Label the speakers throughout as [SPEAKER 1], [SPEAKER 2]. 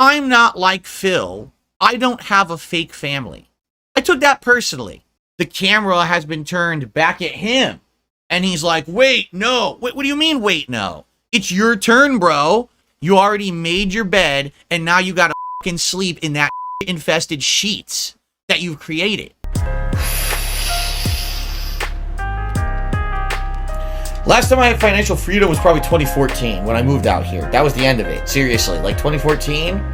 [SPEAKER 1] I'm not like Phil. I don't have a fake family. I took that personally. The camera has been turned back at him. And he's like, wait, no. Wait, what do you mean, wait, no? It's your turn, bro. You already made your bed, and now you gotta fucking sleep in that infested sheets that you've created. Last time I had financial freedom was probably 2014 when I moved out here. That was the end of it. Seriously, like 2014.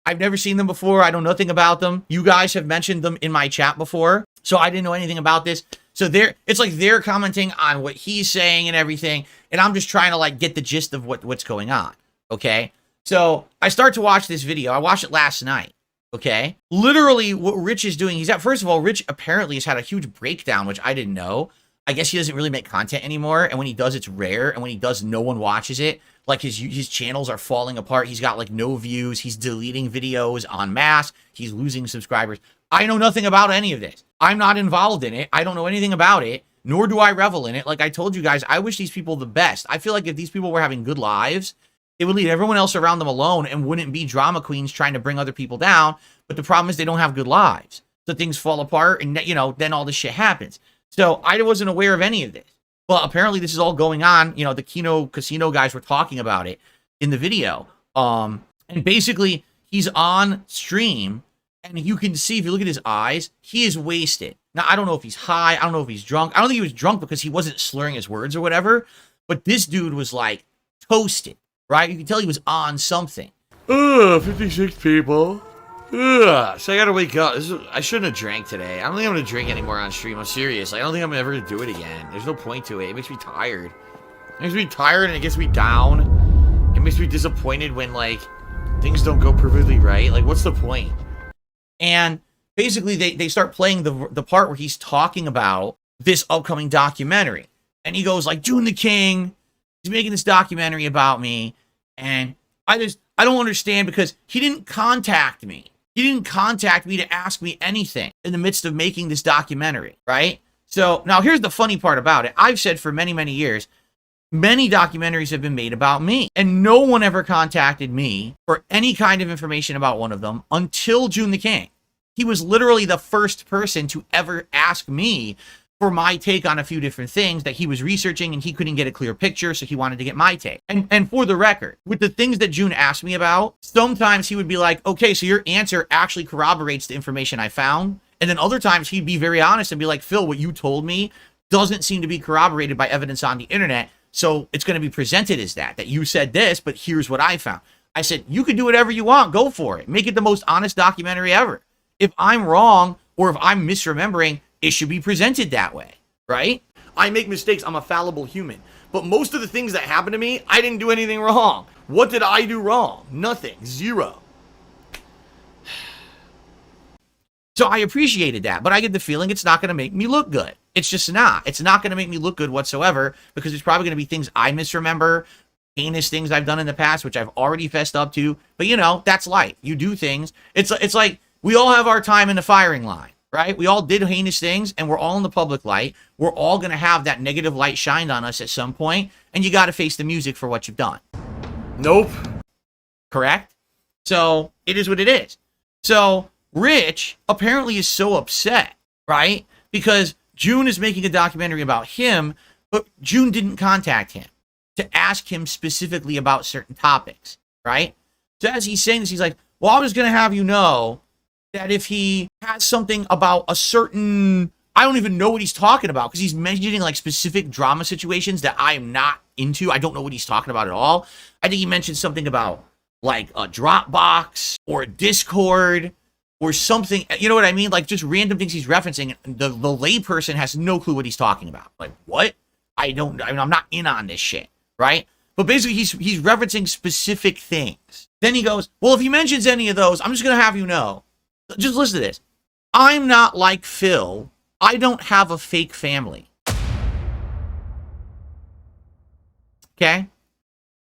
[SPEAKER 1] I've never seen them before. I know nothing about them. You guys have mentioned them in my chat before, so I didn't know anything about this. So it's like they're commenting on what he's saying and everything, and I'm just trying to like get the gist of what's going on. Okay, so I start to watch this video. I watched it last night. Okay, literally what Rich is doing. First of all, Rich apparently has had a huge breakdown, which I didn't know. I guess he doesn't really make content anymore, and when he does, it's rare. And when he does, no one watches it. Like his channels are falling apart. He's got like no views. He's deleting videos en masse. He's losing subscribers. I know nothing about any of this. I'm not involved in it. I don't know anything about it, nor do I revel in it. Like I told you guys, I wish these people the best. I feel like if these people were having good lives, it would leave everyone else around them alone and wouldn't be drama queens trying to bring other people down. But the problem is they don't have good lives. So things fall apart and, you know, then all this shit happens. So I wasn't aware of any of this. Well, apparently this is all going on. You know, the Kino Casino guys were talking about it in the video. And basically he's on stream and you can see, if you look at his eyes, he is wasted. Now, I don't know if he's high. I don't know if he's drunk. I don't think he was drunk because he wasn't slurring his words or whatever. But this dude was like toasted, right? You can tell he was on something. 56 people. Ugh, so I gotta wake up. I shouldn't have drank today. I don't think I'm gonna drink anymore on stream. I'm serious. I don't think I'm ever gonna do it again. There's no point to it. It makes me tired. It makes me tired and it gets me down. It makes me disappointed when, like, things don't go perfectly right. Like, what's the point? And basically, they start playing the part where he's talking about this upcoming documentary. And he goes, like, June the King, he's making this documentary about me. And I don't understand because he didn't contact me. He didn't contact me to ask me anything in the midst of making this documentary, right? So now here's the funny part about it. I've said for many, many years, many documentaries have been made about me, and no one ever contacted me for any kind of information about one of them until June the King. He was literally the first person to ever ask me for my take on a few different things that he was researching, and he couldn't get a clear picture, so he wanted to get my take. And for the record, with the things that June asked me about, sometimes he would be like, okay, so your answer actually corroborates the information I found. And then other times he'd be very honest and be like, Phil, what you told me doesn't seem to be corroborated by evidence on the internet, so it's going to be presented as that you said this, but here's what I found. I said, you can do whatever you want, go for it. Make it the most honest documentary ever. If I'm wrong, or if I'm misremembering, it should be presented that way, right? I make mistakes. I'm a fallible human. But most of the things that happened to me, I didn't do anything wrong. What did I do wrong? Nothing. Zero. So I appreciated that, but I get the feeling it's not going to make me look good. It's just not. It's not going to make me look good whatsoever because there's probably going to be things I misremember, heinous things I've done in the past, which I've already fessed up to. But, you know, that's life. You do things. It's like we all have our time in the firing line. Right? We all did heinous things and we're all in the public light. We're all going to have that negative light shined on us at some point, and you got to face the music for what you've done. Nope. Correct? So it is what it is. So Rich apparently is so upset, right? Because June is making a documentary about him, but June didn't contact him to ask him specifically about certain topics, right? So as he's saying this, he's like, well, I'm just going to have you know that if he has something about a certain, I don't even know what he's talking about because he's mentioning like specific drama situations that I am not into. I don't know what he's talking about at all. I think he mentioned something about like a Dropbox or Discord or something. You know what I mean? Like just random things he's referencing. The layperson has no clue what he's talking about. Like what? I'm not in on this shit, right? But basically he's referencing specific things. Then he goes, well, if he mentions any of those, I'm just going to have you know. Just listen to this. I'm not like Phil. I don't have a fake family. Okay?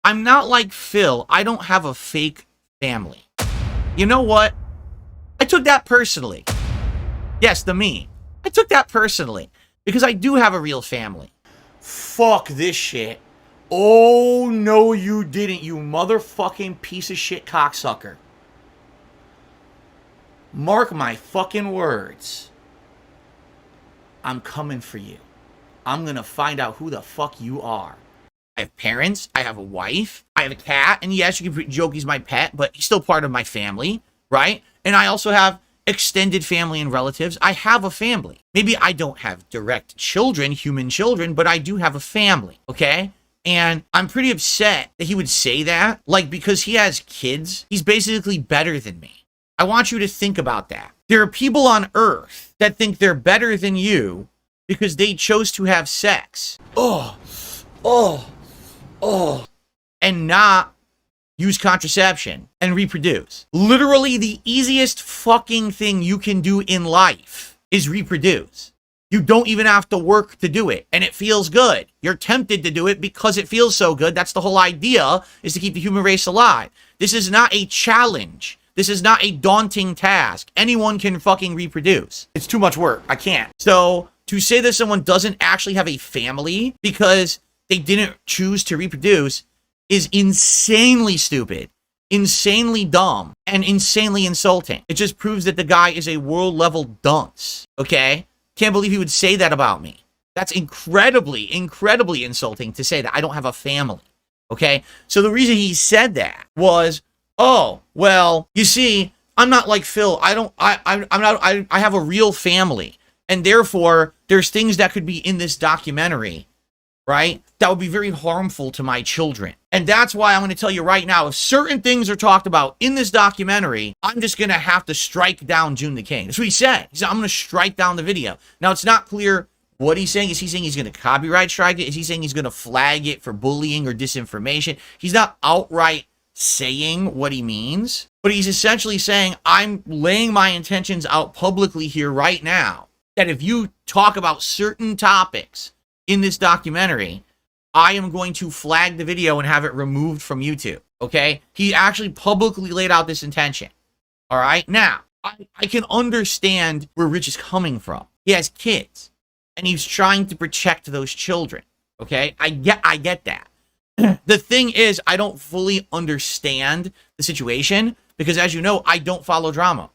[SPEAKER 1] I'm not like Phil. I don't have a fake family. You know what? I took that personally. Yes, the me. I took that personally because I do have a real family. Fuck this shit. Oh, no, you didn't, you motherfucking piece of shit cocksucker. Mark my fucking words. I'm coming for you. I'm gonna find out who the fuck you are. I have parents, I have a wife, I have a cat, and yes, you can joke he's my pet, but he's still part of my family, right? And I also have extended family and relatives. I have a family. Maybe I don't have direct children, human children, but I do have a family, okay? And I'm pretty upset that he would say that, like, because he has kids, he's basically better than me. I want you to think about that. There are people on Earth that think they're better than you because they chose to have sex. And not use contraception and reproduce. Literally the easiest fucking thing you can do in life is reproduce. You don't even have to work to do it, and it feels good. You're tempted to do it because it feels so good. That's the whole idea, is to keep the human race alive. This is not a challenge. This is not a daunting task. Anyone can fucking reproduce. It's too much work. I can't. So to say that someone doesn't actually have a family because they didn't choose to reproduce is insanely stupid, insanely dumb, and insanely insulting. It just proves that the guy is a world-level dunce, okay? Can't believe he would say that about me. That's incredibly, incredibly insulting to say that I don't have a family, okay? So the reason he said that was, oh, well, you see, I'm not like Phil. I have a real family, and therefore there's things that could be in this documentary, right, that would be very harmful to my children. And that's why I'm going to tell you right now, if certain things are talked about in this documentary, I'm just going to have to strike down June the King. That's what he said. He said, I'm going to strike down the video. Now, it's not clear what he's saying. Is he saying he's going to copyright strike it? Is he saying he's going to flag it for bullying or disinformation? He's not outright saying what he means, but he's essentially saying, I'm laying my intentions out publicly here right now, that if you talk about certain topics in this documentary, I am going to flag the video and have it removed from YouTube, okay? He actually publicly laid out this intention, all right? Now, I can understand where Rich is coming from. He has kids, and he's trying to protect those children, okay? I get that. The thing is, I don't fully understand the situation because, as you know, I don't follow drama.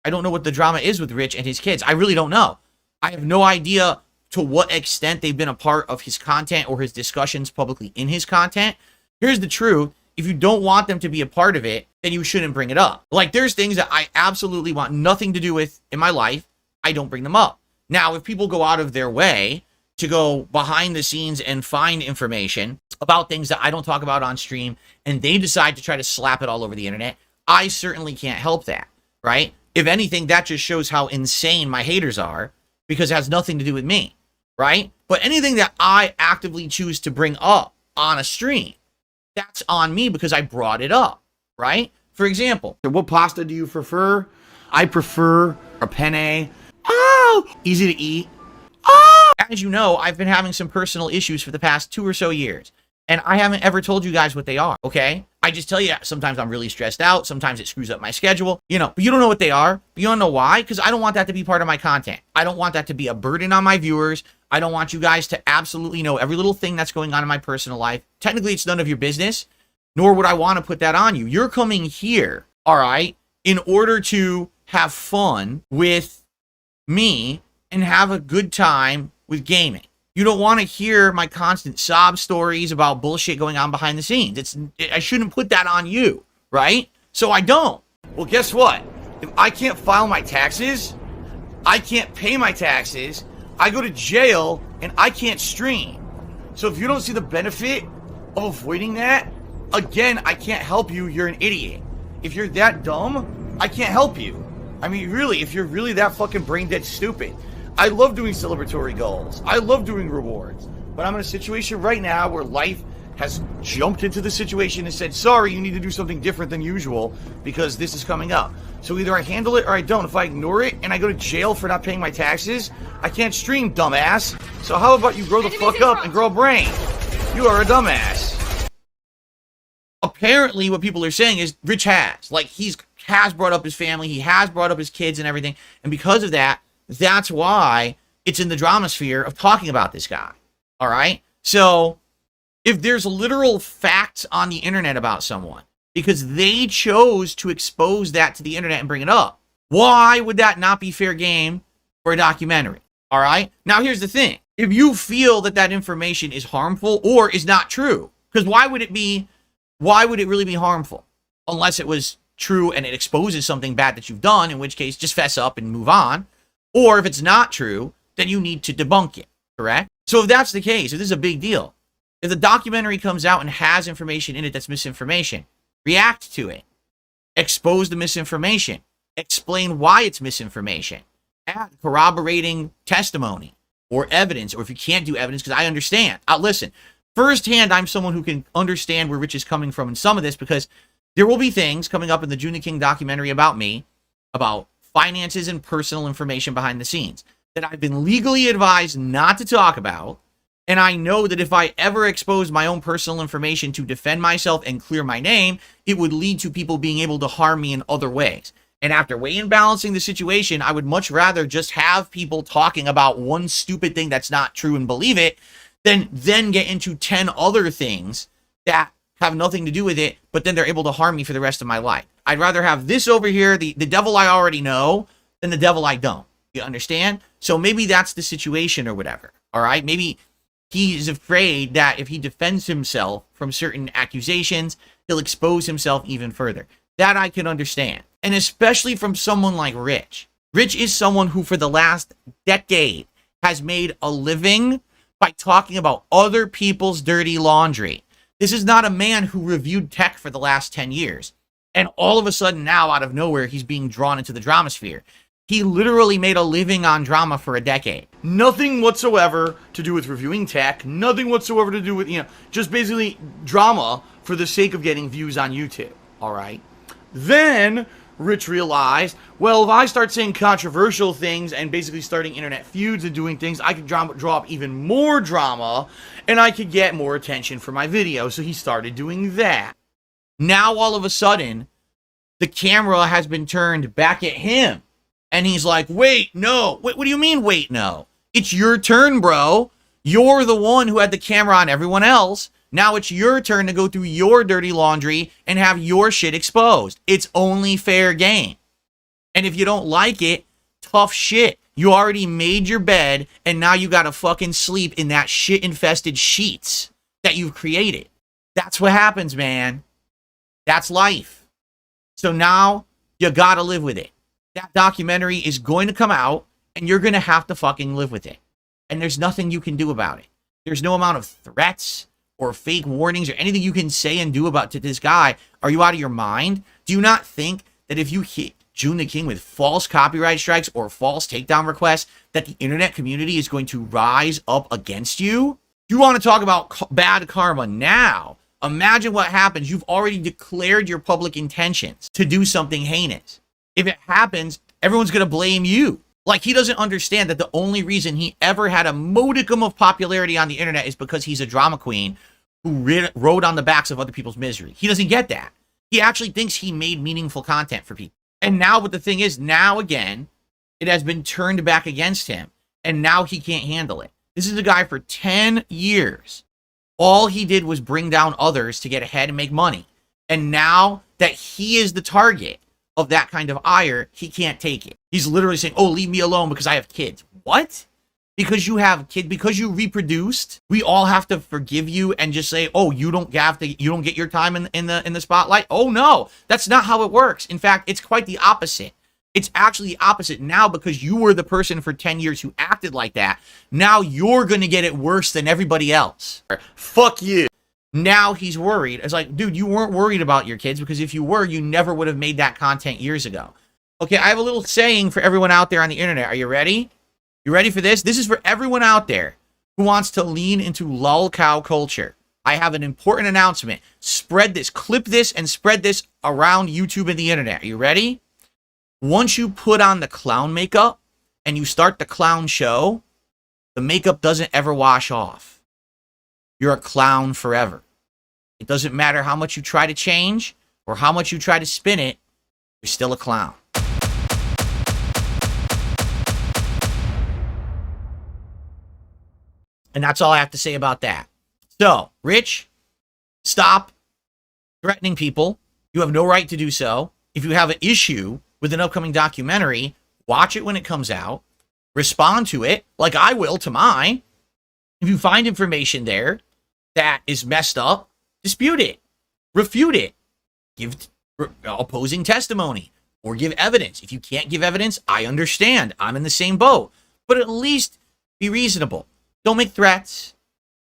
[SPEAKER 1] I don't know what the drama is with Rich and his kids. I really don't know. I have no idea to what extent they've been a part of his content or his discussions publicly in his content. Here's the truth. If you don't want them to be a part of it, then you shouldn't bring it up. Like, there's things that I absolutely want nothing to do with in my life. I don't bring them up. Now, if people go out of their way to go behind the scenes and find information about things that I don't talk about on stream, and they decide to try to slap it all over the internet, I certainly can't help that, right? If anything, that just shows how insane my haters are, because it has nothing to do with me, right? But anything that I actively choose to bring up on a stream, that's on me because I brought it up, right? For example, what pasta do you prefer? I prefer a penne. Oh, easy to eat. Oh! As you know, I've been having some personal issues for the past 2 or so years, and I haven't ever told you guys what they are, okay? I just tell you, sometimes I'm really stressed out, sometimes it screws up my schedule, but you don't know what they are. But you don't know why? Because I don't want that to be part of my content. I don't want that to be a burden on my viewers. I don't want you guys to absolutely know every little thing that's going on in my personal life. Technically, it's none of your business, nor would I want to put that on you. You're coming here, all right, in order to have fun with me and have a good time with gaming. You don't want to hear my constant sob stories about bullshit going on behind the scenes. I shouldn't put that on you, right? So I don't. Well, guess what? If I can't file my taxes, I can't pay my taxes, I go to jail, and I can't stream. So if you don't see the benefit of avoiding that, again, I can't help you. You're an idiot. If you're that dumb, I can't help you. I mean, really, if you're really that fucking brain dead stupid. I love doing celebratory goals. I love doing rewards. But I'm in a situation right now where life has jumped into the situation and said, sorry, you need to do something different than usual because this is coming up. So either I handle it or I don't. If I ignore it and I go to jail for not paying my taxes, I can't stream, dumbass. So how about you grow the fuck up and grow a brain? You are a dumbass. Apparently what people are saying is Rich has. Like, has brought up his family. He has brought up his kids and everything. And because of that, that's why it's in the drama sphere of talking about this guy. All right? So if there's literal facts on the internet about someone because they chose to expose that to the internet and bring it up, why would that not be fair game for a documentary? All right. Now, here's the thing. If you feel that that information is harmful or is not true, because why would it really be harmful unless it was true and it exposes something bad that you've done, in which case just fess up and move on. Or if it's not true, then you need to debunk it, correct? So if that's the case, if this is a big deal, if the documentary comes out and has information in it that's misinformation, react to it. Expose the misinformation. Explain why it's misinformation. Add corroborating testimony or evidence, or if you can't do evidence, because I understand. Listen, firsthand, I'm someone who can understand where Rich is coming from in some of this, because there will be things coming up in the June the King documentary about me, about finances and personal information behind the scenes, that I've been legally advised not to talk about. And I know that if I ever expose my own personal information to defend myself and clear my name, it would lead to people being able to harm me in other ways. And after weighing and balancing the situation, I would much rather just have people talking about one stupid thing that's not true and believe it than then get into 10 other things that have nothing to do with it, but then they're able to harm me for the rest of my life. I'd rather have this over here, the devil I already know, than the devil I don't. You understand? So maybe that's the situation or whatever. All right? Maybe he's afraid that if he defends himself from certain accusations, he'll expose himself even further. That I can understand. And especially from someone like Rich. Rich is someone who for the last decade has made a living by talking about other people's dirty laundry. This is not a man who reviewed tech for the last 10 years. And all of a sudden now, out of nowhere, he's being drawn into the drama sphere. He literally made a living on drama for a decade. Nothing whatsoever to do with reviewing tech. Nothing whatsoever to do with, just basically drama for the sake of getting views on YouTube. All right. Then Rich realized, well, if I start saying controversial things and basically starting internet feuds and doing things, I could draw up even more drama and I could get more attention for my video. So he started doing that. Now, all of a sudden, the camera has been turned back at him. And he's like, wait, no. What do you mean, wait, no? It's your turn, bro. You're the one who had the camera on everyone else. Now it's your turn to go through your dirty laundry and have your shit exposed. It's only fair game. And if you don't like it, tough shit. You already made your bed, and now you gotta fucking sleep in that shit-infested sheets that you've created. That's what happens, man. That's life. So now you gotta live with it. That documentary is going to come out, and you're gonna have to fucking live with it. And there's nothing you can do about it. There's no amount of threats or fake warnings or anything you can say and do about to this guy. Are you out of your mind? Do you not think that if you hit June the King with false copyright strikes or false takedown requests, that the internet community is going to rise up against you? You want to talk about bad karma now? Imagine what happens. You've already declared your public intentions to do something heinous. If it happens, everyone's going to blame you. Like, he doesn't understand that the only reason he ever had a modicum of popularity on the internet is because he's a drama queen who rode on the backs of other people's misery. He doesn't get that. He actually thinks he made meaningful content for people. And now what the thing is, now again, it has been turned back against him. And now he can't handle it. This is a guy for 10 years. All he did was bring down others to get ahead and make money. And now that he is the target of that kind of ire, he can't take it. He's literally saying, oh, leave me alone because I have kids. What? Because you have kids, because you reproduced, we all have to forgive you and just say, oh, you don't get your time in the spotlight? Oh no, that's not how it works. In fact, it's quite the opposite. It's actually the opposite now, because you were the person for 10 years who acted like that. Now you're going to get it worse than everybody else. Fuck you. Now he's worried. It's like, dude, you weren't worried about your kids, because if you were, you never would have made that content years ago. Okay, I have a little saying for everyone out there on the internet. Are you ready? You ready for this? This is for everyone out there who wants to lean into lolcow culture. I have an important announcement. Spread this, clip this, and spread this around YouTube and the internet. Are you ready? Once you put on the clown makeup and you start the clown show, the makeup doesn't ever wash off. You're a clown forever. It doesn't matter how much you try to change or how much you try to spin it, you're still a clown. And that's all I have to say about that. So, Rich, stop threatening people. You have no right to do so. If you have an issue with an upcoming documentary, watch it when it comes out. Respond to it, like I will to mine. If you find information there that is messed up, dispute it. Refute it. Give opposing testimony or give evidence. If you can't give evidence, I understand. I'm in the same boat. But at least be reasonable. Don't make threats.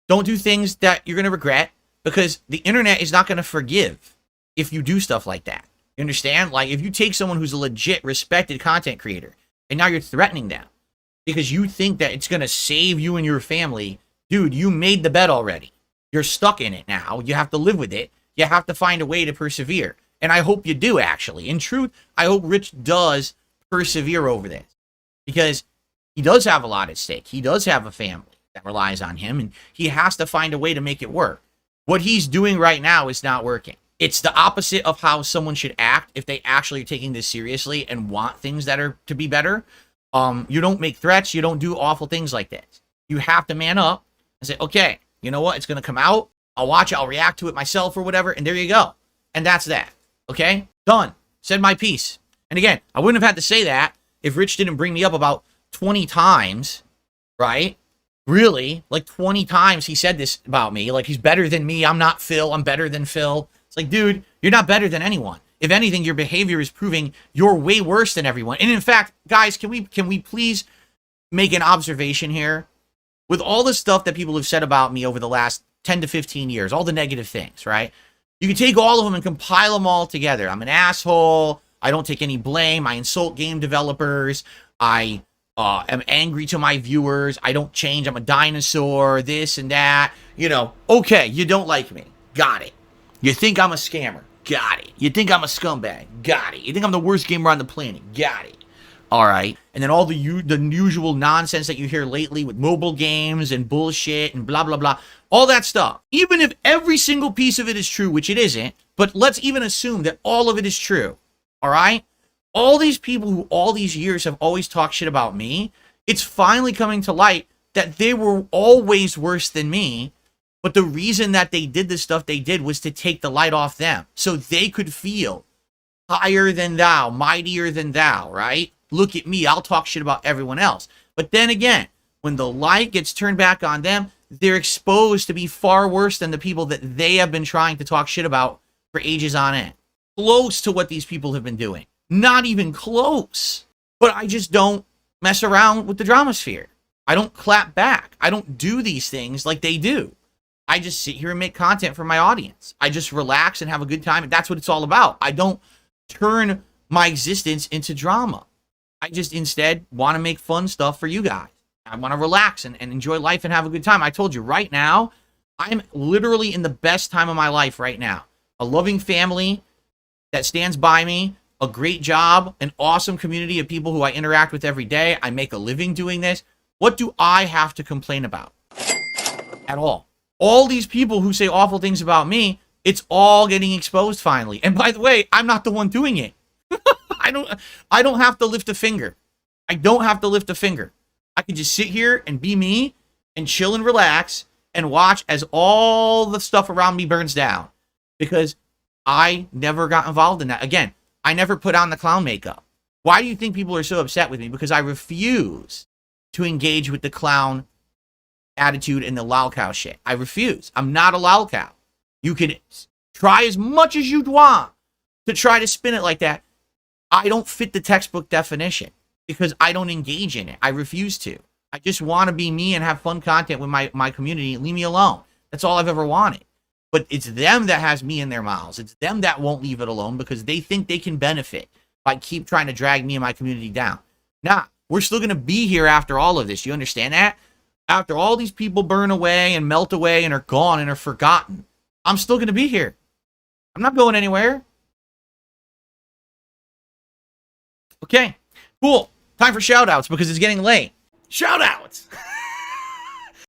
[SPEAKER 1] Don't do things that you're going to regret, because the internet is not going to forgive if you do stuff like that. You understand? Like, if you take someone who's a legit, respected content creator and now you're threatening them because you think that it's going to save you and your family, dude, you made the bet already. You're stuck in it now. You have to live with it. You have to find a way to persevere. And I hope you do, actually. In truth, I hope Rich does persevere over this, because he does have a lot at stake. He does have a family that relies on him, and he has to find a way to make it work. What he's doing right now is not working. It's the opposite of how someone should act if they actually are taking this seriously and want things that are to be better. You don't make threats. You don't do awful things like this. You have to man up and say, okay, you know what? It's going to come out. I'll watch it. I'll react to it myself or whatever. And there you go. And that's that. Okay? Done. Said my piece. And again, I wouldn't have had to say that if Rich didn't bring me up about 20 times, right? Really? Like 20 times he said this about me. Like, he's better than me. I'm not Phil. I'm better than Phil. It's like, dude, you're not better than anyone. If anything, your behavior is proving you're way worse than everyone. And in fact, guys, can we please make an observation here? With all the stuff that people have said about me over the last 10 to 15 years, all the negative things, right? You can take all of them and compile them all together. I'm an asshole. I don't take any blame. I insult game developers. I am angry to my viewers. I don't change. I'm a dinosaur, this and that. You know, okay, you don't like me. Got it. You think I'm a scammer. Got it. You think I'm a scumbag. Got it. You think I'm the worst gamer on the planet. Got it. All right. And then all the usual nonsense that you hear lately with mobile games and bullshit and blah, blah, blah. All that stuff. Even if every single piece of it is true, which it isn't, but let's even assume that all of it is true. All right? All these people who all these years have always talked shit about me, it's finally coming to light that they were always worse than me. But the reason that they did the stuff they did was to take the light off them, so they could feel higher than thou, mightier than thou, right? Look at me, I'll talk shit about everyone else. But then again, when the light gets turned back on them, they're exposed to be far worse than the people that they have been trying to talk shit about for ages on end. Close to what these people have been doing. Not even close. But I just don't mess around with the drama sphere. I don't clap back. I don't do these things like they do. I just sit here and make content for my audience. I just relax and have a good time. And that's what it's all about. I don't turn my existence into drama. I just instead want to make fun stuff for you guys. I want to relax and enjoy life and have a good time. I told you right now, I'm literally in the best time of my life right now. A loving family that stands by me, a great job, an awesome community of people who I interact with every day. I make a living doing this. What do I have to complain about? At all. All these people who say awful things about me, it's all getting exposed finally. And by the way, I'm not the one doing it. I don't have to lift a finger. I don't have to lift a finger. I can just sit here and be me and chill and relax and watch as all the stuff around me burns down, because I never got involved in that. Again, I never put on the clown makeup. Why do you think people are so upset with me? Because I refuse to engage with the clown attitude and the lolcow shit. I refuse. I'm not a lolcow. You can try as much as you'd want to try to spin it like that. I don't fit the textbook definition because I don't engage in it. I refuse to. I just want to be me and have fun content with my community. Leave me alone. That's all I've ever wanted. But it's them that has me in their mouths. It's them that won't leave it alone because they think they can benefit by keep trying to drag me and my community down. Nah, we're still going to be here after all of this. You understand that? After all these people burn away and melt away and are gone and are forgotten, I'm still going to be here. I'm not going anywhere. Okay, cool. Time for shout-outs because it's getting late. Shout-outs!